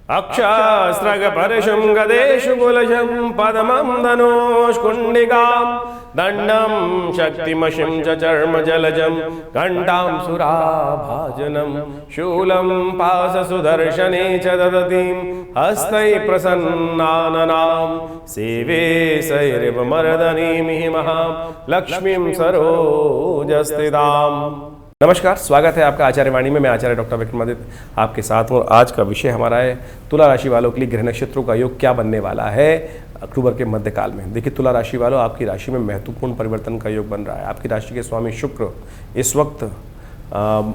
अक्षास्त्रगपरशुं गदेषु कुलशं पदमं धनुष्कुण्डिकां दण्डं शक्तिमशिं च चर्मजलजं घण्टां सुराभाजनं शूलं पाशसुदर्शने च ददतीं हस्तैः प्रसन्नाननां सेवे सैरिवमर्दनीं महां लक्ष्मीं सरोजस्थिताम्। नमस्कार, स्वागत है आपका आचार्य वाणी में। मैं आचार्य डॉक्टर विक्रमादित्य आपके साथ हूँ। आज का विषय हमारा है तुला राशि वालों के लिए ग्रह नक्षत्रों का योग क्या बनने वाला है अक्टूबर के मध्यकाल में। देखिए, तुला राशि वालों, आपकी राशि में महत्वपूर्ण परिवर्तन का योग बन रहा है। आपकी राशि के स्वामी शुक्र इस वक्त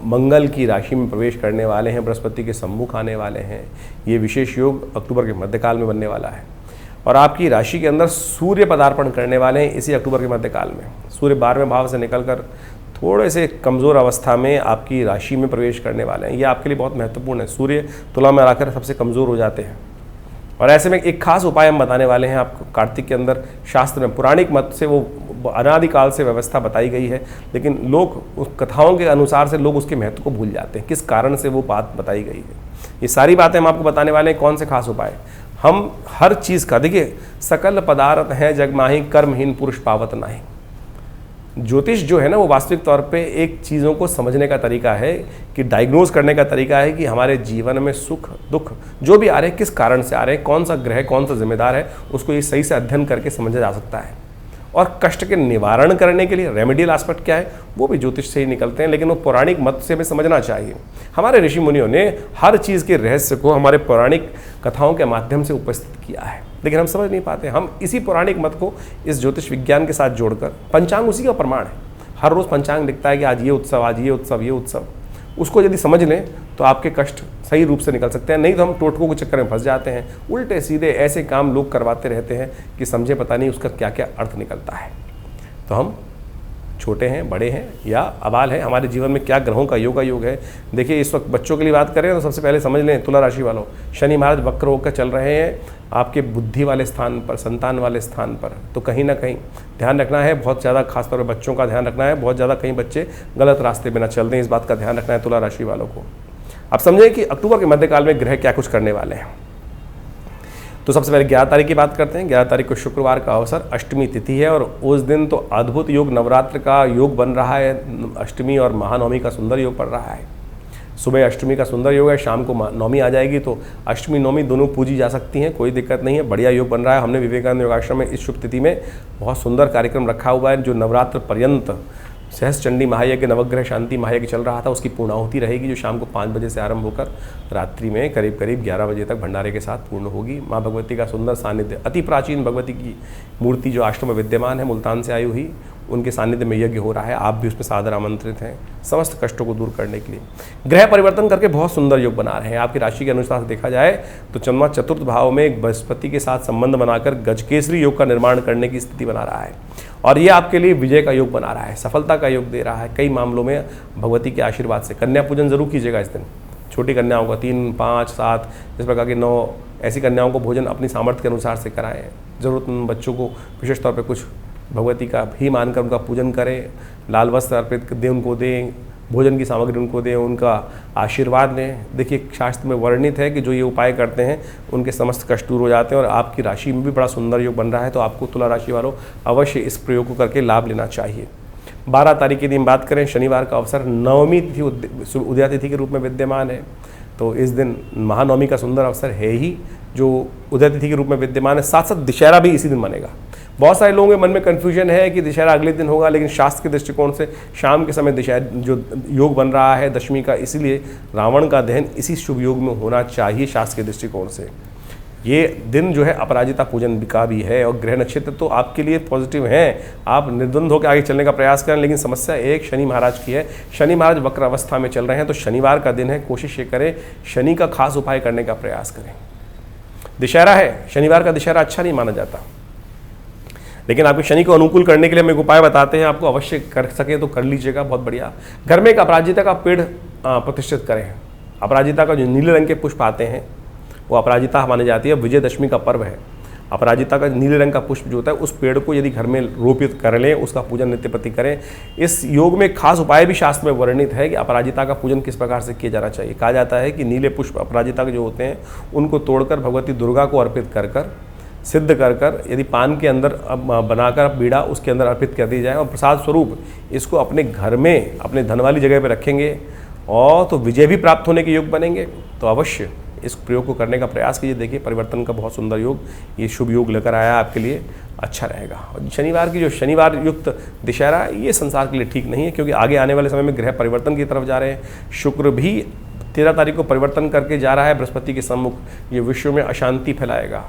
मंगल की राशि में प्रवेश करने वाले हैं, बृहस्पति के सम्मुख आने वाले हैं। ये विशेष योग अक्टूबर के मध्यकाल में बनने वाला है और आपकी राशि के अंदर सूर्य पदार्पण करने वाले हैं इसी अक्टूबर के मध्यकाल में। सूर्य 12वें भाव से निकलकर थोड़े से कमज़ोर अवस्था में आपकी राशि में प्रवेश करने वाले हैं। ये आपके लिए बहुत महत्वपूर्ण है। सूर्य तुला में आकर सबसे कमज़ोर हो जाते हैं और ऐसे में एक खास उपाय हम बताने वाले हैं आपको। कार्तिक के अंदर शास्त्र में पौराणिक मत से वो अनादिकाल से व्यवस्था बताई गई है, लेकिन लोग उस कथाओं के अनुसार से लोग उसके महत्व को भूल जाते हैं, किस कारण से वो बात बताई गई है। ये सारी बातें हम आपको बताने वाले हैं। कौन से खास उपाय हम हर चीज़ का, देखिए, सकल पदार्थ है जगमाही कर्महीन पुरुष पावत नाही। ज्योतिष जो है ना, वो वास्तविक तौर पे एक चीज़ों को समझने का तरीका है, कि डायग्नोज करने का तरीका है कि हमारे जीवन में सुख दुख जो भी आ रहे हैं किस कारण से आ रहे हैं, कौन सा ग्रह कौन सा जिम्मेदार है, उसको ये सही से अध्ययन करके समझा जा सकता है। और कष्ट के निवारण करने के लिए रेमेडियल एस्पेक्ट क्या है वो भी ज्योतिष से ही निकलते हैं, लेकिन वो पौराणिक मत से हमें समझना चाहिए। हमारे ऋषि मुनियों ने हर चीज़ के रहस्य को हमारे पौराणिक कथाओं के माध्यम से उपस्थित किया है, लेकिन हम समझ नहीं पाते। हम इसी पौराणिक मत को इस ज्योतिष विज्ञान के साथ जोड़कर, पंचांग उसी का प्रमाण है। हर रोज़ पंचांग लिखता है कि आज ये उत्सव, आज ये उत्सव, ये उत्सव। उसको यदि समझ लें तो आपके कष्ट सही रूप से निकल सकते हैं। नहीं तो हम टोटकों के चक्कर में फंस जाते हैं। उल्टे सीधे ऐसे काम लोग करवाते रहते हैं कि समझे पता नहीं उसका क्या क्या अर्थ निकलता है। तो हम छोटे हैं, बड़े हैं या अबाल हैं, हमारे जीवन में क्या ग्रहों का योग है। देखिए, इस वक्त बच्चों के लिए बात करें तो सबसे पहले समझ लें, तुला राशि वालों, शनि महाराज वक्र होकर चल रहे हैं आपके बुद्धि वाले स्थान पर, संतान वाले स्थान पर। तो कहीं ना कहीं ध्यान रखना है, बहुत ज़्यादा, खासतौर पर बच्चों का ध्यान रखना है। बहुत ज़्यादा कहीं बच्चे गलत रास्ते में न चल दें, इस बात का ध्यान रखना है तुला राशि वालों को। अब समझें कि अक्टूबर के मध्यकाल में ग्रह क्या कुछ करने वाले हैं। तो सबसे पहले 11 तारीख की बात करते हैं। 11 तारीख को शुक्रवार का अवसर, अष्टमी तिथि है और उस दिन तो अद्भुत योग, नवरात्र का योग बन रहा है। अष्टमी और महानवमी का सुंदर योग पड़ रहा है। सुबह अष्टमी का सुंदर योग है, शाम को नवमी आ जाएगी, तो अष्टमी नवमी दोनों पूजी जा सकती हैं, कोई दिक्कत नहीं है। बढ़िया योग बन रहा है। हमने विवेकानंद योगाश्रम में इस शुभ तिथि में बहुत सुंदर कार्यक्रम रखा हुआ है, जो नवरात्र पर्यंत सहस्त्र चंडी महायज्ञ, नवग्रह शांति महायज्ञ चल रहा था, उसकी पूर्णाहुति रहेगी, जो शाम को 5 बजे से आरंभ होकर रात्रि में करीब 11 बजे तक भंडारे के साथ पूर्ण होगी। माँ भगवती का सुंदर सानिध्य, अति प्राचीन भगवती की मूर्ति जो आश्रम में विद्यमान है, मुल्तान से आई हुई, उनके सानिध्य में यज्ञ हो रहा है। आप भी उसमें सादर आमंत्रित हैं समस्त कष्टों को दूर करने के लिए। ग्रह परिवर्तन करके बहुत सुंदर योग बना रहे हैं। आपकी राशि के अनुसार देखा जाए तो चंद्रमा चतुर्थ भाव में एक बृहस्पति के साथ संबंध बनाकर गजकेसरी योग का निर्माण करने की स्थिति बना रहा है और ये आपके लिए विजय का योग बना रहा है, सफलता का योग दे रहा है। कई मामलों में भगवती के आशीर्वाद से कन्या पूजन जरूर कीजिएगा इस दिन। छोटी कन्याओं का 3, 5, 7 इस प्रकार की 9 ऐसी कन्याओं को भोजन अपनी सामर्थ्य के अनुसार से कराएं। जरूरतमंद बच्चों को विशेष तौर पर कुछ भगवती का भी मानकर उनका पूजन करें, लाल वस्त्र अर्पित दें, उनको दें, भोजन की सामग्री उनको दें, उनका आशीर्वाद लें। देखिए, शास्त्र में वर्णित है कि जो ये उपाय करते हैं उनके समस्त कष्ट दूर हो जाते हैं और आपकी राशि में भी बड़ा सुंदर योग बन रहा है। तो आपको तुला राशि वालों अवश्य इस प्रयोग को करके लाभ लेना चाहिए। 12 तारीख के दिन बात करें, शनिवार का अवसर, नवमी तिथि उदया तिथि के रूप में विद्यमान है। तो इस दिन महानवमी का सुंदर अवसर है ही, जो उदय तिथि के रूप में विद्यमान है। साथ साथ दशहरा भी इसी दिन बनेगा। बहुत सारे लोगों के मन में कन्फ्यूजन है कि दशहरा अगले दिन होगा, लेकिन शास्त्र के दृष्टिकोण से शाम के समय दशहरा जो योग बन रहा है दशमी का, इसीलिए रावण का दहन इसी शुभ योग में होना चाहिए शास्त्र के दृष्टिकोण से। ये दिन जो है अपराजिता पूजन का भी है और ग्रह नक्षत्र तो आपके लिए पॉजिटिव हैं। आप निर्द्वंद होकर आगे चलने का प्रयास करें, लेकिन समस्या एक शनि महाराज की है। शनि महाराज वक्र अवस्था में चल रहे हैं, तो शनिवार का दिन है, कोशिश ये करें शनि का खास उपाय करने का प्रयास करें। दशहरा है, शनिवार का दशहरा अच्छा नहीं माना जाता, लेकिन आपके शनि को अनुकूल करने के लिए हम एक उपाय बताते हैं, आपको अवश्य कर सके तो कर लीजिएगा, बहुत बढ़िया। घर में एक अपराजिता का पेड़ प्रतिष्ठित करें। अपराजिता का जो नीले रंग के पुष्प आते हैं वो अपराजिता मानी जाती है। विजयदशमी का पर्व है, अपराजिता का नीले रंग का पुष्प जो होता है उस पेड़ को यदि घर में रोपित कर लें, उसका पूजन नित्यप्रति करें। इस योग में खास उपाय भी शास्त्र में वर्णित है कि अपराजिता का पूजन किस प्रकार से किया जाना चाहिए। कहा जाता है कि नीले पुष्प अपराजिता के जो होते हैं उनको तोड़कर भगवती दुर्गा को अर्पित कर सिद्ध कर यदि पान के अंदर बनाकर बीड़ा उसके अंदर अर्पित कर दी जाए और प्रसाद स्वरूप इसको अपने घर में अपने धन वाली जगह पर रखेंगे और तो विजय भी प्राप्त होने के योग बनेंगे। तो अवश्य इस प्रयोग को करने का प्रयास कीजिए। देखिए परिवर्तन का बहुत सुंदर योग, ये शुभ योग लेकर आया आपके लिए, अच्छा रहेगा। और शनिवार की जो शनिवार युक्त दशहरा ये संसार के लिए ठीक नहीं है, क्योंकि आगे आने वाले समय में ग्रह परिवर्तन की तरफ जा रहे हैं। शुक्र भी 13 तारीख को परिवर्तन करके जा रहा है बृहस्पति के सम्मुख, ये विश्व में अशांति फैलाएगा।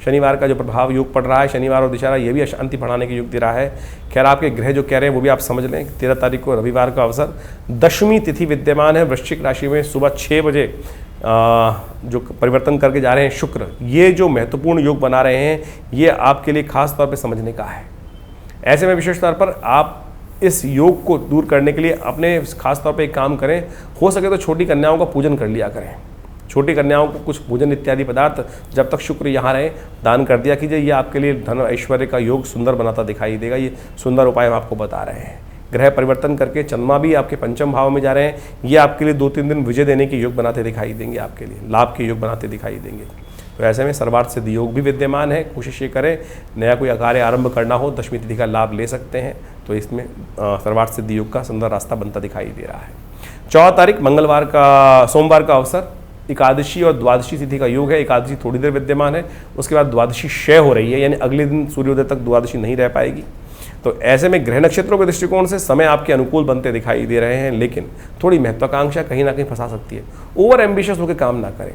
शनिवार का जो प्रभाव योग पड़ रहा है, शनिवार और दशहरा, ये भी अशांति बढ़ाने की योग दे रहा है। खैर आपके ग्रह जो कह रहे हैं वो भी आप समझ लें। 13 तारीख को रविवार का अवसर, दशमी तिथि विद्यमान है वृश्चिक राशि में, सुबह 6 बजे जो परिवर्तन करके जा रहे हैं शुक्र, ये जो महत्वपूर्ण योग बना रहे हैं ये आपके लिए खास तौर पे समझने का है। ऐसे में विशेष तौर पर आप इस योग को दूर करने के लिए अपने खास तौर पे एक काम करें, हो सके तो छोटी कन्याओं का पूजन कर लिया करें। छोटी कन्याओं को कुछ भोजन इत्यादि पदार्थ जब तक शुक्र यहाँ रहे दान कर दिया कीजिए। ये आपके लिए धन ऐश्वर्य का योग सुंदर बनाता दिखाई देगा। ये सुंदर उपाय हम आपको बता रहे हैं। ग्रह परिवर्तन करके चंद्रमा भी आपके पंचम भाव में जा रहे हैं, ये आपके लिए 2-3 दिन विजय देने के योग बनाते दिखाई देंगे, आपके लिए लाभ के योग बनाते दिखाई देंगे। तो ऐसे में सर्वार्थ सिद्धि योग भी विद्यमान है। कोशिश ये करें नया कोई कार्य आरंभ करना हो, दशमी तिथि का लाभ ले सकते हैं, तो इसमें सर्वार्थ सिद्धि योग का सुंदर रास्ता बनता दिखाई दे रहा है। 14 तारीख मंगलवार का सोमवार का अवसर, एकादशी और द्वादशी तिथि का योग है। एकादशी थोड़ी देर विद्यमान है, उसके बाद द्वादशी क्षय हो रही है, यानी अगले दिन सूर्योदय तक द्वादशी नहीं रह पाएगी। तो ऐसे में ग्रह नक्षत्रों के दृष्टिकोण से समय आपके अनुकूल बनते दिखाई दे रहे हैं, लेकिन थोड़ी महत्वाकांक्षा कहीं ना कहीं फंसा सकती है। ओवर एम्बिशियस होकर काम ना करें।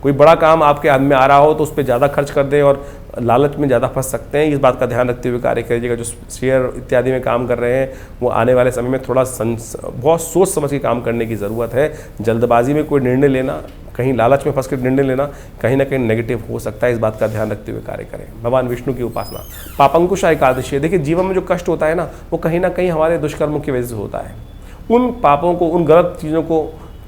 कोई बड़ा काम आपके हाथ में आ रहा हो तो उस पर ज़्यादा खर्च कर दें और लालच में ज़्यादा फंस सकते हैं। इस बात का ध्यान रखते हुए कार्य करिएगा। जो शेयर इत्यादि में काम कर रहे हैं वो आने वाले समय में थोड़ा बहुत सोच समझ के काम करने की ज़रूरत है। जल्दबाजी में कोई निर्णय लेना, कहीं लालच में फंस कर निर्णय लेना कहीं ना कहीं नेगेटिव हो सकता है। इस बात का ध्यान रखते हुए कार्य करें। भगवान विष्णु की उपासना, पापंकुशा एकादशी। देखिए जीवन में जो कष्ट होता है ना, वो कहीं ना कहीं हमारे दुष्कर्मों की वजह से होता है। उन पापों को, उन गलत चीज़ों को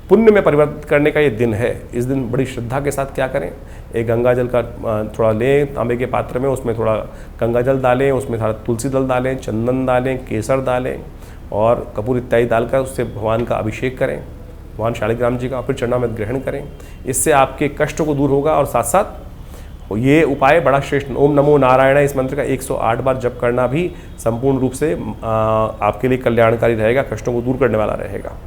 पुण्य में परिवर्तित करने का ये दिन है। इस दिन बड़ी श्रद्धा के साथ क्या करें, एक गंगा जल का थोड़ा लें तांबे के पात्र में, उसमें थोड़ा गंगा जल डालें, उसमें थोड़ा तुलसी दल डालें, चंदन डालें, केसर डालें और कपूर इत्यादि डालकर उससे भगवान का अभिषेक करें, भगवान शालिग्राम जी का, फिर चरणामृत ग्रहण करें। इससे आपके कष्टों को दूर होगा और साथ साथ ये उपाय बड़ा श्रेष्ठ। ओम नमो नारायण इस मंत्र का 108 बार जप करना भी संपूर्ण रूप से आपके लिए कल्याणकारी रहेगा, कष्टों को दूर करने वाला रहेगा।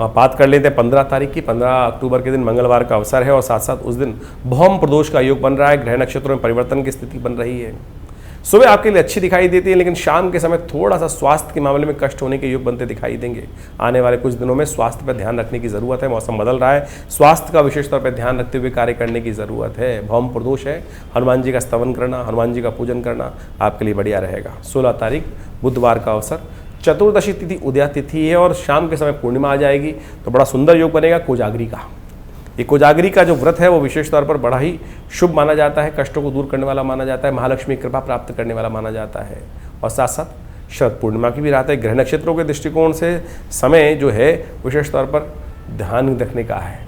बात कर लेते हैं 15 तारीख की। 15 अक्टूबर के दिन मंगलवार का अवसर है और साथ साथ उस दिन भौम प्रदोष का योग बन रहा है। ग्रह नक्षत्रों में परिवर्तन की स्थिति बन रही है। सुबह आपके लिए अच्छी दिखाई देती है, लेकिन शाम के समय थोड़ा सा स्वास्थ्य के मामले में कष्ट होने के योग बनते दिखाई देंगे। आने वाले कुछ दिनों में स्वास्थ्य पर ध्यान रखने की ज़रूरत है। मौसम बदल रहा है, स्वास्थ्य का विशेष तौर पर ध्यान रखते हुए कार्य करने की ज़रूरत है। भौम प्रदोष है, हनुमान जी का स्तवन करना, हनुमान जी का पूजन करना आपके लिए बढ़िया रहेगा। 16 तारीख बुधवार का अवसर, चतुर्दशी तिथि उदया तिथि है और शाम के समय पूर्णिमा आ जाएगी, तो बड़ा सुंदर योग बनेगा कोजागरी का। ये कोजागरी का जो व्रत है वो विशेष तौर पर बड़ा ही शुभ माना जाता है, कष्टों को दूर करने वाला माना जाता है, महालक्ष्मी कृपा प्राप्त करने वाला माना जाता है। और साथ साथ शरद पूर्णिमा की भी रात है। ग्रह नक्षत्रों के दृष्टिकोण से समय जो है विशेष तौर पर ध्यान रखने का है।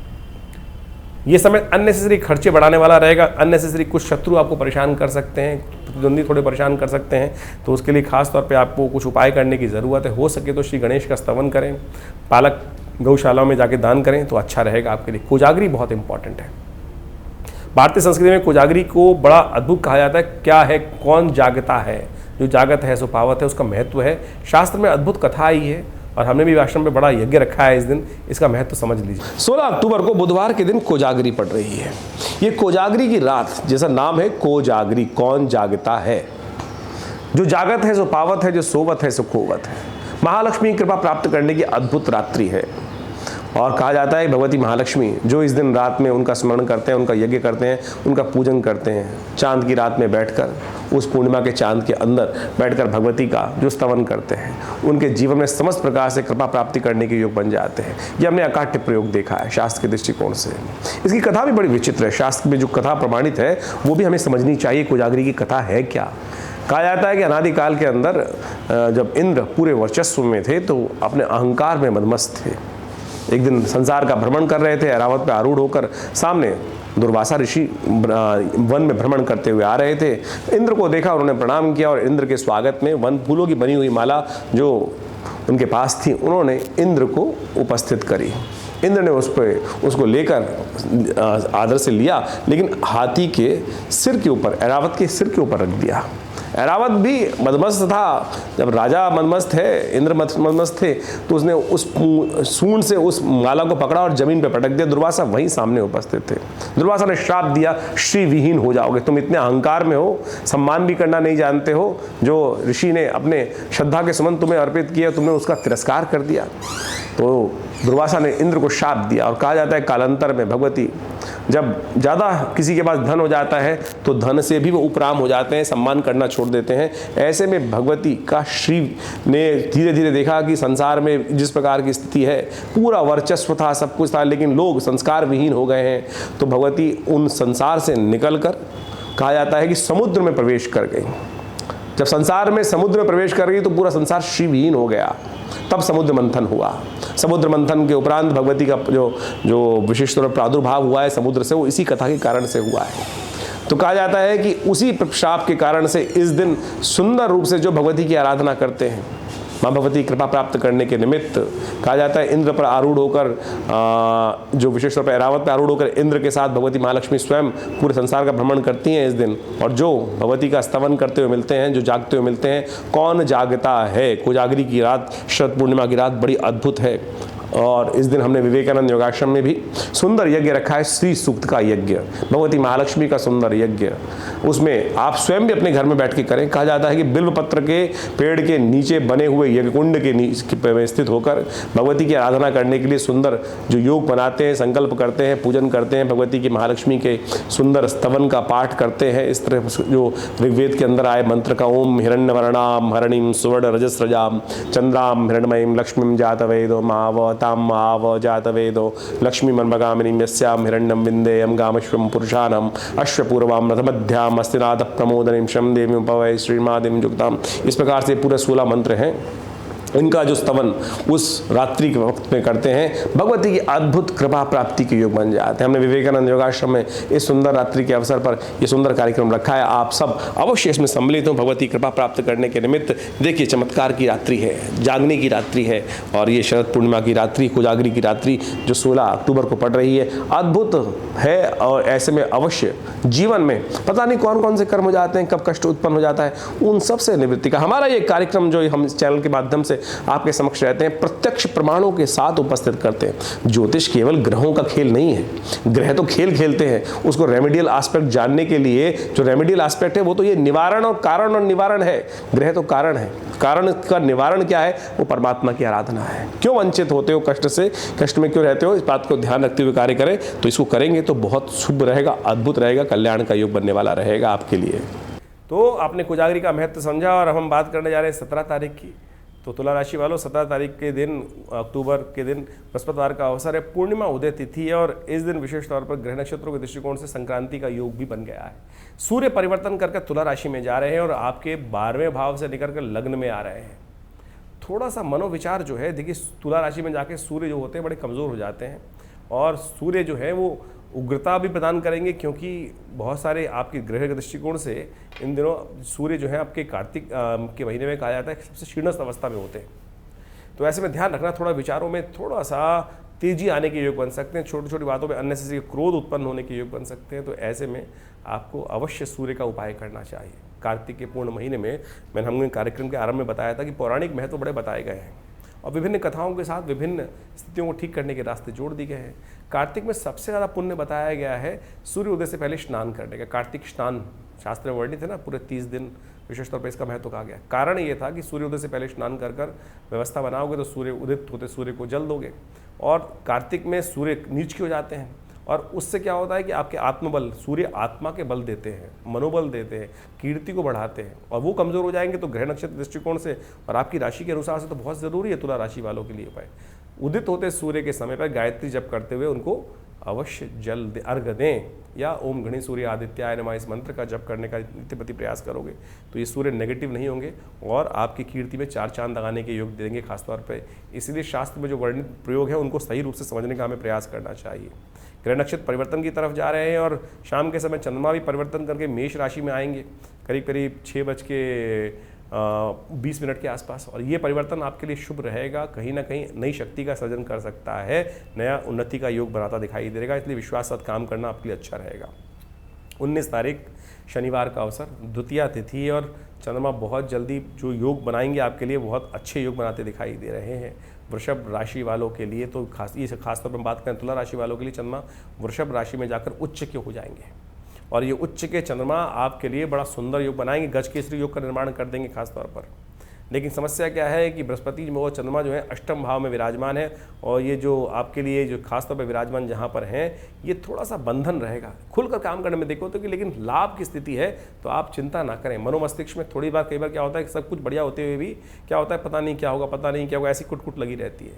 ये समय अननेसेसरी खर्चे बढ़ाने वाला रहेगा। अननेसेसरी कुछ शत्रु आपको परेशान कर सकते हैं, प्रतिद्वंदी थोड़े परेशान कर सकते हैं, तो उसके लिए खास तौर पे आपको कुछ उपाय करने की ज़रूरत है। हो सके तो श्री गणेश का स्तवन करें, पालक गौशाला में जाके दान करें तो अच्छा रहेगा आपके लिए। कोजागरी बहुत इंपॉर्टेंट है। भारतीय संस्कृति में कोजागरी को बड़ा अद्भुत कहा जाता है। क्या है, कौन जागता है, जो जागत है सो पावत है, उसका महत्व है। शास्त्र में अद्भुत कथा आई है और हमने भी आश्रम में बड़ा यज्ञ रखा है इस दिन, इसका महत्व समझ लीजिए। 16 अक्टूबर को बुधवार के दिन कोजागरी पड़ रही है। ये कोजागरी की रात, जैसा नाम है कोजागरी, कौन जागता है, जो जागत है सो पावत है, जो सोवत है सो खोवत है। महालक्ष्मी कृपा प्राप्त करने की अद्भुत रात्रि है और कहा जाता है भगवती महालक्ष्मी जो इस दिन रात में उनका स्मरण करते हैं, उनका यज्ञ करते हैं, उनका पूजन करते हैं, चांद की रात में बैठकर, उस पूर्णिमा के चांद के अंदर बैठकर भगवती का जो स्तवन करते हैं, उनके जीवन में समस्त प्रकार से कृपा प्राप्ति करने के योग बन जाते हैं। ये हमने अकाट्य प्रयोग देखा है शास्त्र के दृष्टिकोण से। इसकी कथा भी बड़ी विचित्र है। शास्त्र में जो कथा प्रमाणित है वो भी हमें समझनी चाहिए। कोजागरी की कथा है क्या। कहा जाता है कि अनादिकाल के अंदर जब इंद्र पूरे वर्चस्व में थे तो अपने अहंकार में मदमस्त थे। एक दिन संसार का भ्रमण कर रहे थे, ऐरावत पर आरूढ़ होकर सामने दुर्वासा ऋषि वन में भ्रमण करते हुए आ रहे थे। इंद्र को देखा, उन्होंने प्रणाम किया और इंद्र के स्वागत में वन फूलों की बनी हुई माला जो उनके पास थी उन्होंने इंद्र को उपस्थित करी। इंद्र ने उसको लेकर आदर से लिया, लेकिन हाथी के सिर के ऊपर, ऐरावत के सिर के ऊपर रख दिया। ऐरावत भी मदमस्त था। जब राजा मदमस्त है, इंद्र मदमस्त थे, तो उसने उस सूंड से उस माला को पकड़ा और जमीन पर पटक दिया। दुर्वासा वहीं सामने उपस्थित थे। दुर्वासा ने श्राप दिया, श्री विहीन हो जाओगे, तुम इतने अहंकार में हो, सम्मान भी करना नहीं जानते हो। जो ऋषि ने अपने श्रद्धा के सुमन तुम्हें अर्पित किया, तुमने उसका तिरस्कार कर दिया। तो दुर्वासा ने इंद्र को शाप दिया। और कहा जाता है कालांतर में भगवती जब ज़्यादा किसी के पास धन हो जाता है तो धन से भी वो उपराम हो जाते हैं, सम्मान करना छोड़ देते हैं। ऐसे में भगवती का श्री ने धीरे धीरे देखा कि संसार में जिस प्रकार की स्थिति है, पूरा वर्चस्व था, सब कुछ था, लेकिन लोग संस्कार विहीन हो गए हैं। तो भगवती उन संसार से निकलकर, कहा जाता है कि समुद्र में प्रवेश कर गई। जब संसार में समुद्र में प्रवेश कर गई तो पूरा संसार श्रीविहीन हो गया। तब समुद्र मंथन हुआ। समुद्र मंथन के उपरांत भगवती का जो विशिष्ट प्रादुर्भाव हुआ है समुद्र से, वो इसी कथा के कारण से हुआ है। तो कहा जाता है कि उसी शाप के कारण से इस दिन सुंदर रूप से जो भगवती की आराधना करते हैं, माँ भगवती कृपा प्राप्त करने के निमित्त, कहा जाता है इंद्र पर आरूढ़ होकर, जो विशेष तौर पर ऐरावत पर आरूढ़ होकर इंद्र के साथ भगवती महालक्ष्मी स्वयं पूरे संसार का भ्रमण करती हैं इस दिन। और जो भगवती का स्तवन करते हुए मिलते हैं, जो जागते हुए मिलते हैं, कौन जागता है, कोजागरी की रात, शरद पूर्णिमा की रात बड़ी अद्भुत है। और इस दिन हमने विवेकानंद योगाश्रम में भी सुंदर यज्ञ रखा है, श्री सूक्त का यज्ञ, भगवती महालक्ष्मी का सुंदर यज्ञ। उसमें आप स्वयं भी अपने घर में बैठ के करें। कहा जाता है कि बिल्व पत्र के पेड़ के नीचे बने हुए यज्ञ कुंड के नीचे स्थित होकर भगवती की आराधना करने के लिए सुंदर जो योग बनाते हैं, संकल्प करते हैं, पूजन करते हैं, भगवती की महालक्ष्मी के सुंदर स्तवन का पाठ करते हैं। इस तरह जो ऋग्वेद के अंदर आए मंत्र का, ओम हिरण्यवर्णाम हरणिम सुवर्ण रजस्रजाम चंद्राम हिरण्मयीम लक्ष्मीम जातवेदो माव ताम आव जातवेदो लक्ष्मी मनमगामिनीं यस्याम हिरण्यम विंदेयम गामश्वम पुरुषानम अश्वपूर्वाम रथमध्याम अस्तिनाथ प्रमोदनीं शम देवीं पवै श्रीमादिम युक्ताम। इस प्रकार से पूरे 16 मंत्र हैं। इनका जो स्तवन उस रात्रि के वक्त में करते हैं, भगवती की अद्भुत कृपा प्राप्ति के योग बन जाते हैं। हमने विवेकानंद योगाश्रम में इस सुंदर रात्रि के अवसर पर ये सुंदर कार्यक्रम रखा है। आप सब अवश्य इसमें सम्मिलित हों भगवती कृपा प्राप्त करने के निमित्त। देखिए, चमत्कार की रात्रि है, जागने की रात्रि है, और ये शरद पूर्णिमा की रात्रि, कोजागरी की रात्रि जो 16 अक्टूबर को पड़ रही है, अद्भुत है। और ऐसे में अवश्य जीवन में पता नहीं कौन कौन से कर्म हो जाते हैं, कब कष्ट उत्पन्न हो जाता है, उन सब से निवृत्ति का हमारा ये कार्यक्रम जो हम इस चैनल के माध्यम से आपके समक्ष रहते हैं, प्रत्यक्ष प्रमाणों के साथ उपस्थित करते हैं। ज्योतिष केवल ग्रहों का खेल नहीं है, ग्रह तो खेल खेलते हैं, उसको रेमेडियल एस्पेक्ट जानने के लिए जो रेमेडियल एस्पेक्ट है वो तो ये निवारण और कारण और निवारण है। ग्रह तो कारण है, कारण का निवारण क्या है? वो परमात्मा की आराधना है। क्यों वंचित होते हो कष्ट से, कष्ट में क्यों रहते हो, इस बात को ध्यान रखते हुए कार्य करें तो इसको करेंगे तो बहुत शुभ रहेगा, अद्भुत रहेगा, कल्याण का योग बनने वाला रहेगा आपके लिए। तो आपने कोजागरी का महत्व समझा और हम बात करने जा रहे हैं 17 तारीख की। तो तुला राशि वालों, 17 तारीख के दिन, अक्टूबर के दिन बृहस्पतिवार का अवसर है, पूर्णिमा उदय तिथि है, और इस दिन विशेष तौर पर ग्रह नक्षत्रों के दृष्टिकोण से संक्रांति का योग भी बन गया है। सूर्य परिवर्तन करके तुला राशि में जा रहे हैं और आपके 12वें भाव से निकल कर लग्न में आ रहे हैं। थोड़ा सा मनोविचार जो है, देखिए तुला राशि में जाके सूर्य जो होते हैं बड़े कमज़ोर हो जाते हैं, और सूर्य जो है वो उग्रता भी प्रदान करेंगे, क्योंकि बहुत सारे आपके ग्रह के दृष्टिकोण से इन दिनों सूर्य जो है आपके कार्तिक के महीने में कहा जाता है सबसे क्षीणस्थ अवस्था में होते हैं। तो ऐसे में ध्यान रखना, थोड़ा विचारों में थोड़ा सा तेजी आने के योग बन सकते हैं, छोटी छोटी बातों में अननेसेसरी क्रोध उत्पन्न होने के योग बन सकते हैं। तो ऐसे में आपको अवश्य सूर्य का उपाय करना चाहिए। कार्तिक के पूर्ण महीने में मैंने हमने कार्यक्रम के आरंभ में बताया था कि पौराणिक महत्व बड़े बताए गए हैं और विभिन्न कथाओं के साथ विभिन्न स्थितियों को ठीक करने के रास्ते जोड़ दिए गए हैं। कार्तिक में सबसे ज़्यादा पुण्य बताया गया है सूर्य उदय से पहले स्नान करने का। कार्तिक स्नान शास्त्र में वर्णित है ना, पूरे 30 दिन विशेष तौर पर इसका महत्व कहा गया। कारण ये था कि सूर्य उदय से पहले स्नान कर कर व्यवस्था बनाओगे तो सूर्य उदित होते सूर्य को जल दोगे, और कार्तिक में सूर्य नीच के हो जाते हैं, और उससे क्या होता है कि आपके आत्मबल, सूर्य आत्मा के बल देते हैं, मनोबल देते हैं, कीर्ति को बढ़ाते हैं, और वो कमज़ोर हो जाएंगे तो ग्रह नक्षत्र दृष्टिकोण से और आपकी राशि के अनुसार से तो बहुत ज़रूरी है तुला राशि वालों के लिए उपाय। उदित होते सूर्य के समय पर गायत्री जप करते हुए उनको अवश्य जल अर्घ दें, या ओम घणी सूर्य आदित्याय नमः इस मंत्र का जप करने का नित्यप्रति प्रयास करोगे तो ये सूर्य नेगेटिव नहीं होंगे और आपकी कीर्ति में 4 चांद लगाने के योग देंगे खासतौर पे। इसलिए शास्त्र में जो वर्णित प्रयोग है उनको सही रूप से समझने का हमें प्रयास करना चाहिए। ग्रह नक्षत्र परिवर्तन की तरफ जा रहे हैं और शाम के समय चंद्रमा भी परिवर्तन करके मेष राशि में आएंगे करीब करीब 6:20 के आसपास। और ये परिवर्तन आपके लिए शुभ रहेगा, कहीं ना कहीं नई शक्ति का सृजन कर सकता है, नया उन्नति का योग बनाता दिखाई देगा, इसलिए विश्वास साथ काम करना आपके लिए अच्छा रहेगा। 19 तारीख शनिवार का अवसर, द्वितीया तिथि और चंद्रमा बहुत जल्दी जो योग बनाएंगे आपके लिए बहुत अच्छे योग बनाते दिखाई दे रहे हैं। वृषभ राशि वालों के लिए तो खासतौर पर बात करें तुला राशि वालों के लिए चंद्रमा वृषभ राशि में जाकर उच्च के हो जाएंगे और ये उच्च के चंद्रमा आपके लिए बड़ा सुंदर योग बनाएंगे, गज केसरी योग का निर्माण कर देंगे खासतौर पर। लेकिन समस्या क्या है कि बृहस्पति और चंद्रमा जो है अष्टम भाव में विराजमान है और ये जो आपके लिए जो खासतौर पर विराजमान जहाँ पर हैं ये थोड़ा सा बंधन रहेगा। खुलकर काम करने में देखो तो कि लेकिन लाभ की स्थिति है तो आप चिंता ना करें। मनोमस्तिष्क में कई बार क्या होता है कि सब कुछ बढ़िया होते हुए भी क्या होता है पता नहीं क्या होगा, ऐसी कुट लगी रहती है।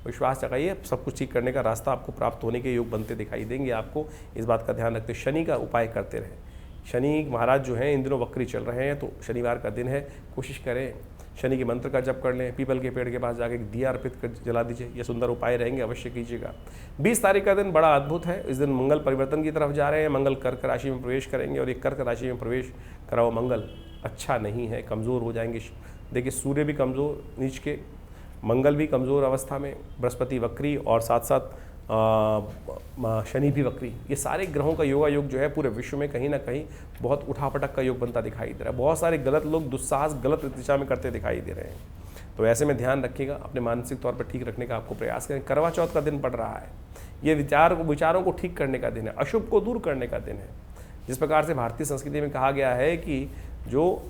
विश्वास जगाइए, सब कुछ ठीक करने का रास्ता आपको प्राप्त होने के योग बनते दिखाई देंगे। आपको इस बात का ध्यान रखते शनि का उपाय करते रहें। शनि महाराज जो हैं इन दिनों वक्री चल रहे हैं तो शनिवार का दिन है, कोशिश करें शनि के मंत्र का जप कर लें, पीपल के पेड़ के पास जाके दिया अर्पित कर जला दीजिए, ये सुंदर उपाय रहेंगे, अवश्य कीजिएगा। 20 तारीख का दिन बड़ा अद्भुत है। इस दिन मंगल परिवर्तन की तरफ जा रहे हैं, मंगल कर्क राशि में प्रवेश करेंगे और ये कर्क राशि में प्रवेश करा हुआ मंगल अच्छा नहीं है, कमज़ोर हो जाएंगे। देखिए सूर्य भी कमज़ोर नीच के, मंगल भी कमज़ोर अवस्था में, बृहस्पति वक्री और साथ साथ शनि भी वक्री, ये सारे ग्रहों का योगा योग जो है पूरे विश्व में कहीं ना कहीं बहुत उठापटक का योग बनता दिखाई दे रहा है। बहुत सारे गलत लोग दुस्साहस गलत दिशा में करते दिखाई दे रहे हैं, तो ऐसे में ध्यान रखिएगा, अपने मानसिक तौर पर ठीक रखने का आपको प्रयास करें। करवा चौथ का दिन पड़ रहा है, ये विचारों को ठीक करने का दिन है, अशुभ को दूर करने का दिन है। जिस प्रकार से भारतीय संस्कृति में कहा गया है कि जो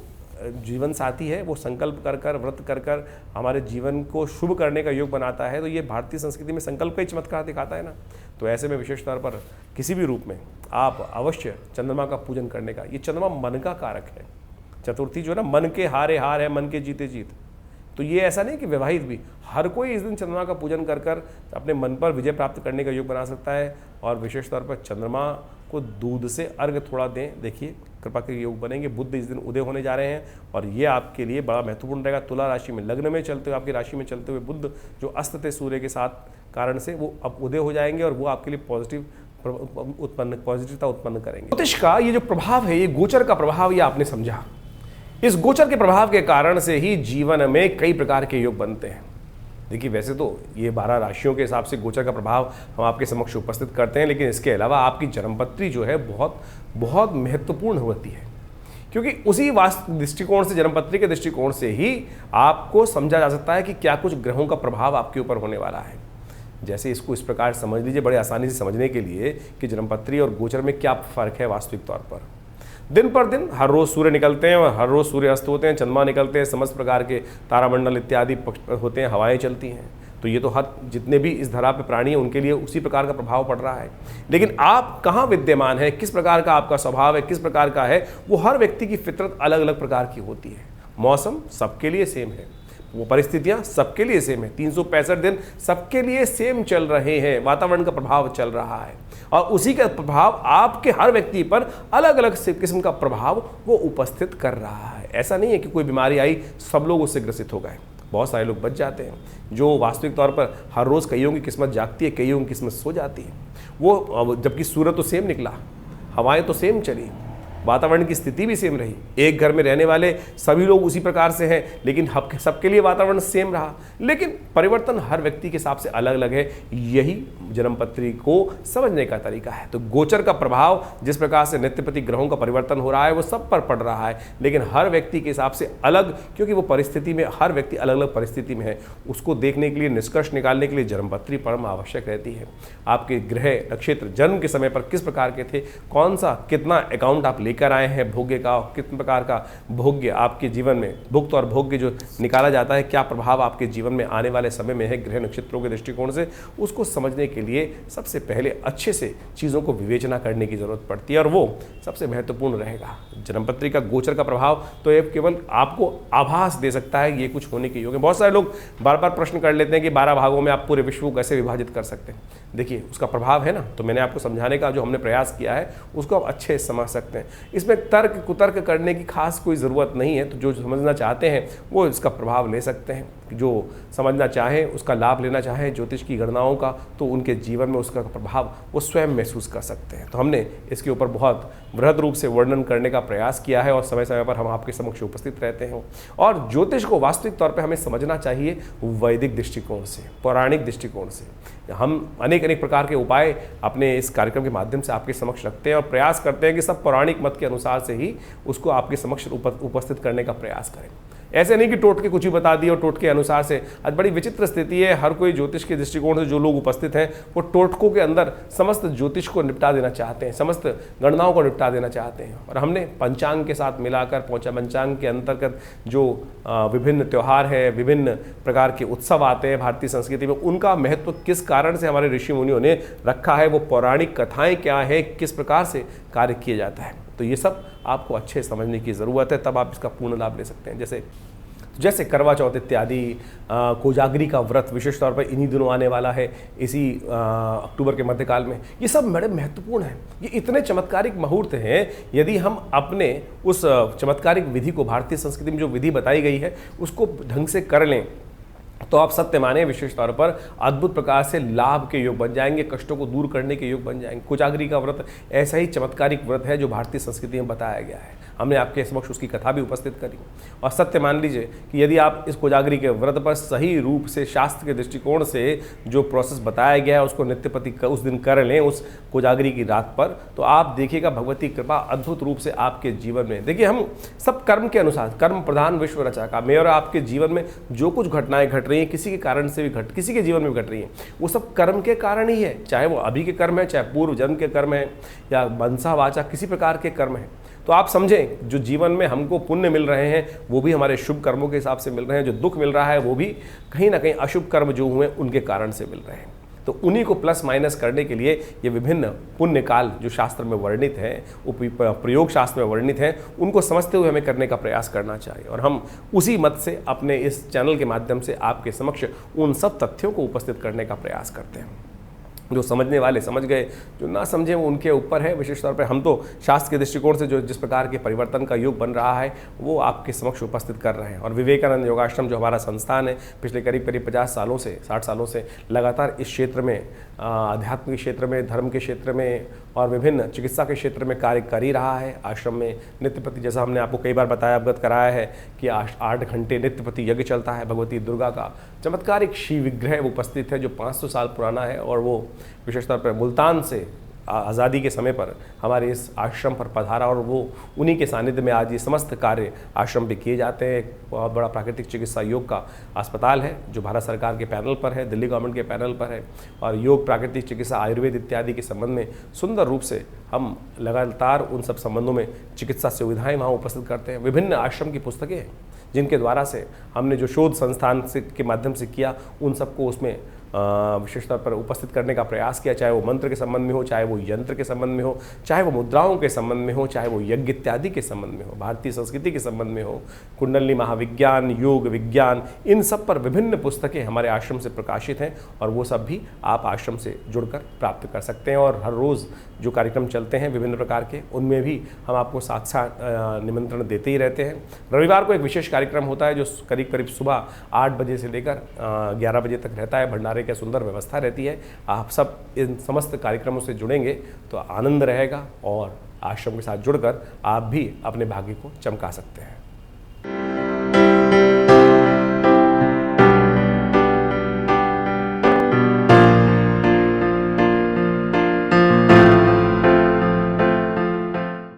जीवन साथी है वो संकल्प कर व्रत कर हमारे जीवन को शुभ करने का योग बनाता है, तो ये भारतीय संस्कृति में संकल्प का ही चमत्कार दिखाता है ना। तो ऐसे में विशेष तौर पर किसी भी रूप में आप अवश्य चंद्रमा का पूजन करने का, ये चंद्रमा मन का कारक है। चतुर्थी जो है ना, मन के हारे हार है, मन के जीते जीत। तो ये ऐसा नहीं कि विवाहित भी, हर कोई इस दिन चंद्रमा का पूजन कर अपने मन पर विजय प्राप्त करने का योग बना सकता है। और विशेष तौर पर चंद्रमा को दूध से अर्घ थोड़ा दें, देखिए कृपा के योग बनेंगे। बुध इस दिन उदय होने जा रहे हैं और ये आपके लिए बड़ा महत्वपूर्ण रहेगा। तुला राशि में लग्न में चलते हुए, आपकी राशि में चलते हुए बुध जो अस्त थे सूर्य के साथ कारण से वो अब उदय हो जाएंगे और वो आपके लिए पॉजिटिवता उत्पन्न करेंगे। ज्योतिष का ये जो प्रभाव है, ये गोचर का प्रभाव, ये आपने समझा। इस गोचर के प्रभाव के कारण से ही जीवन में कई प्रकार के योग बनते हैं। देखिए वैसे तो ये 12 राशियों के हिसाब से गोचर का प्रभाव हम आपके समक्ष उपस्थित करते हैं, लेकिन इसके अलावा आपकी जन्मपत्री जो है बहुत बहुत महत्वपूर्ण होती है, क्योंकि उसी वास्तु दृष्टिकोण से, जन्मपत्री के दृष्टिकोण से ही आपको समझा जा सकता है कि क्या कुछ ग्रहों का प्रभाव आपके ऊपर होने वाला है। जैसे इसको इस प्रकार समझ लीजिए बड़े आसानी से समझने के लिए कि जन्मपत्री और गोचर में क्या फ़र्क है वास्तविक तौर पर। दिन पर दिन हर रोज़ सूर्य निकलते हैं और हर रोज़ सूर्य अस्त होते हैं, चंद्रमा निकलते हैं, समस्त प्रकार के तारामंडल इत्यादि होते हैं, हवाएं चलती हैं। तो ये तो हर जितने भी इस धरा पे प्राणी हैं उनके लिए उसी प्रकार का प्रभाव पड़ रहा है। लेकिन आप कहाँ विद्यमान है, किस प्रकार का आपका स्वभाव है, किस प्रकार का है, वो हर व्यक्ति की फितरत अलग अलग प्रकार की होती है। मौसम सबके लिए सेम है, वो परिस्थितियाँ सबके लिए सेम है, 365 दिन सबके लिए सेम चल रहे हैं, वातावरण का प्रभाव चल रहा है और उसी का प्रभाव आपके हर व्यक्ति पर अलग अलग किस्म का प्रभाव वो उपस्थित कर रहा है। ऐसा नहीं है कि कोई बीमारी आई सब लोग उससे ग्रसित हो गए, बहुत सारे लोग बच जाते हैं। जो वास्तविक तौर पर हर रोज़ कईयों की किस्मत जागती है, कईयों की किस्मत सो जाती है। वो जबकि सूरज तो सेम निकला, हवाएं तो सेम चली, वातावरण की स्थिति भी सेम रही, एक घर में रहने वाले सभी लोग उसी प्रकार से हैं, लेकिन सबके लिए वातावरण सेम रहा, लेकिन परिवर्तन हर व्यक्ति के हिसाब से अलग अलग है। यही जन्मपत्री को समझने का तरीका है। तो गोचर का प्रभाव जिस प्रकार से नित्यप्रति ग्रहों का परिवर्तन हो रहा है वो सब पर पड़ रहा है, लेकिन हर व्यक्ति के हिसाब से अलग, क्योंकि वो परिस्थिति में, हर व्यक्ति अलग अलग परिस्थिति में है। उसको देखने के लिए, निष्कर्ष निकालने के लिए जन्मपत्री परम आवश्यक रहती है। आपके ग्रह नक्षत्र जन्म के समय पर किस प्रकार के थे, कौन सा कितना अकाउंट आप लेकर आए हैं भोग्य का, कितने प्रकार का भोग्य आपके जीवन में, भुक्त और भोग्य जो निकाला जाता है, क्या प्रभाव आपके जीवन में आने वाले समय में है ग्रह नक्षत्रों के दृष्टिकोण से, उसको समझने के लिए सबसे पहले अच्छे से चीज़ों को विवेचना करने की जरूरत पड़ती है और वो सबसे महत्वपूर्ण रहेगा। जन्मपत्री का गोचर का प्रभाव तो ये केवल आपको आभास दे सकता है ये कुछ होने के योग है। बहुत सारे लोग बार बार प्रश्न कर लेते हैं कि 12 भागों में आप पूरे विश्व को कैसे विभाजित कर सकते हैं। देखिए उसका प्रभाव है ना, तो मैंने आपको समझाने का जो हमने प्रयास किया है उसको आप अच्छे से समझ सकते हैं। इसमें तर्क कुतर्क करने की खास कोई ज़रूरत नहीं है। तो जो समझना चाहते हैं वो इसका प्रभाव ले सकते हैं, जो समझना चाहें उसका लाभ लेना चाहें ज्योतिष की गणनाओं का, तो उनके जीवन में उसका प्रभाव वो स्वयं महसूस कर सकते हैं। तो हमने इसके ऊपर बहुत वृहद रूप से वर्णन करने का प्रयास किया है और समय समय पर हम आपके समक्ष उपस्थित रहते हैं। और ज्योतिष को वास्तविक तौर पर हमें समझना चाहिए वैदिक दृष्टिकोण से, पौराणिक दृष्टिकोण से। हम अनेक अनेक प्रकार के उपाय अपने इस कार्यक्रम के माध्यम से आपके समक्ष रखते हैं और प्रयास करते हैं कि सब पौराणिक मत के अनुसार से ही उसको आपके समक्ष उपस्थित करने का प्रयास करें। ऐसे नहीं कि टोटके कुछ ही बता दिए और टोटके अनुसार से। आज बड़ी विचित्र स्थिति है, हर कोई ज्योतिष के दृष्टिकोण से जो लोग उपस्थित हैं वो टोटकों के अंदर समस्त ज्योतिष को निपटा देना चाहते हैं, समस्त गणनाओं को निपटा देना चाहते हैं। और हमने पंचांग के साथ मिलाकर पंचांग के अंतर्गत जो विभिन्न त्यौहार है, विभिन्न प्रकार के उत्सव आते हैं भारतीय संस्कृति में, उनका महत्व किस कारण से हमारे ऋषि मुनियों ने रखा है, वो पौराणिक कथाएँ क्या है, किस प्रकार से कार्य किया जाता है, तो ये सब आपको अच्छे समझने की ज़रूरत है, तब आप इसका पूर्ण लाभ ले सकते हैं। जैसे करवा चौथ इत्यादि, कोजागरी का व्रत विशेष तौर पर इन्हीं दिनों आने वाला है, इसी अक्टूबर के मध्यकाल में। ये सब बड़े महत्वपूर्ण हैं, ये इतने चमत्कारिक मुहूर्त हैं। यदि हम अपने उस चमत्कारिक विधि को, भारतीय संस्कृति में जो विधि बताई गई है उसको ढंग से कर लें, तो आप सत्य माने विशेष तौर पर अद्भुत प्रकार से लाभ के योग बन जाएंगे, कष्टों को दूर करने के योग बन जाएंगे। कोजागरी का व्रत ऐसा ही चमत्कारिक व्रत है जो भारतीय संस्कृति में बताया गया है। हमने आपके समक्ष उसकी कथा भी उपस्थित करी। और सत्य मान लीजिए कि यदि आप इस कोजागरी के व्रत पर सही रूप से शास्त्र के दृष्टिकोण से जो प्रोसेस बताया गया है उसको नित्यपति उस दिन कर लें, उस कोजागरी की रात पर, तो आप देखिएगा भगवती कृपा अद्भुत रूप से आपके जीवन में। देखिए, हम सब कर्म के अनुसार, कर्म प्रधान विश्व रचा का, मैं और आपके जीवन में जो कुछ घटनाएं घट रही हैं, किसी के कारण से भी किसी के जीवन में भी घट रही हैं, वो सब कर्म के कारण ही है। चाहे वो अभी के कर्म है, चाहे पूर्व जन्म के कर्म है, या मनसा वाचा किसी प्रकार के कर्म है। तो आप समझें, जो जीवन में हमको पुण्य मिल रहे हैं वो भी हमारे शुभ कर्मों के हिसाब से मिल रहे हैं, जो दुख मिल रहा है वो भी कहीं ना कहीं अशुभ कर्म जो हुए उनके कारण से मिल रहे हैं। तो उन्हीं को प्लस माइनस करने के लिए ये विभिन्न पुण्य काल जो शास्त्र में वर्णित हैं, प्रयोग शास्त्र में वर्णित हैं, उनको समझते हुए हमें करने का प्रयास करना चाहिए। और हम उसी मत से अपने इस चैनल के माध्यम से आपके समक्ष उन सब तथ्यों को उपस्थित करने का प्रयास करते हैं। जो समझने वाले समझ गए, जो ना समझे वो उनके ऊपर है। विशेष तौर पे हम तो शास्त्र के दृष्टिकोण से जो जिस प्रकार के परिवर्तन का योग बन रहा है वो आपके समक्ष उपस्थित कर रहे हैं। और विवेकानंद योगाश्रम जो हमारा संस्थान है, पिछले करीब 50 सालों से, 60 सालों से लगातार इस क्षेत्र में, आध्यात्म के क्षेत्र में, धर्म के क्षेत्र में और विभिन्न चिकित्सा के क्षेत्र में कार्य कर ही रहा है। आश्रम में नित्यपति, जैसा हमने आपको कई बार बताया, अवगत कराया है कि 8 घंटे नित्यपति यज्ञ चलता है। भगवती दुर्गा का चमत्कारिक शिव विग्रह उपस्थित है जो 500 साल पुराना है, और वो विशेष तौर पर मुल्तान से आज़ादी के समय पर हमारे इस आश्रम पर पधारा, और वो उन्हीं के सानिध्य में आज ये समस्त कार्य आश्रम पे किए जाते हैं। एक बहुत बड़ा प्राकृतिक चिकित्सा योग का अस्पताल है जो भारत सरकार के पैनल पर है, दिल्ली गवर्नमेंट के पैनल पर है। और योग, प्राकृतिक चिकित्सा, आयुर्वेद इत्यादि के संबंध में सुंदर रूप से हम लगातार उन सब संबंधों में चिकित्सा सुविधाएँ वहाँ उपस्थित करते हैं। विभिन्न आश्रम की पुस्तकें हैं जिनके द्वारा से हमने जो शोध संस्थान से के माध्यम से किया, उन सबको उसमें विशेष तौर पर उपस्थित करने का प्रयास किया। चाहे वो मंत्र के संबंध में हो, चाहे वो यंत्र के संबंध में हो, चाहे वो मुद्राओं के संबंध में हो, चाहे वो यज्ञ इत्यादि के संबंध में हो, भारतीय संस्कृति के संबंध में हो, कुंडली महाविज्ञान, योग विज्ञान, इन सब पर विभिन्न पुस्तकें हमारे आश्रम से प्रकाशित हैं। और वो सब भी आप आश्रम से जुड़कर प्राप्त कर सकते हैं। और हर रोज़ जो कार्यक्रम चलते हैं विभिन्न प्रकार के, उनमें भी हम आपको साथ निमंत्रण देते ही रहते हैं। रविवार को एक विशेष कार्यक्रम होता है जो करीब सुबह 8 बजे से लेकर 11 बजे तक रहता है। भंडारे की सुंदर व्यवस्था रहती है। आप सब इन समस्त कार्यक्रमों से जुड़ेंगे तो आनंद रहेगा, और आश्रम के साथ जुड़कर आप भी अपने भाग्य को चमका सकते हैं।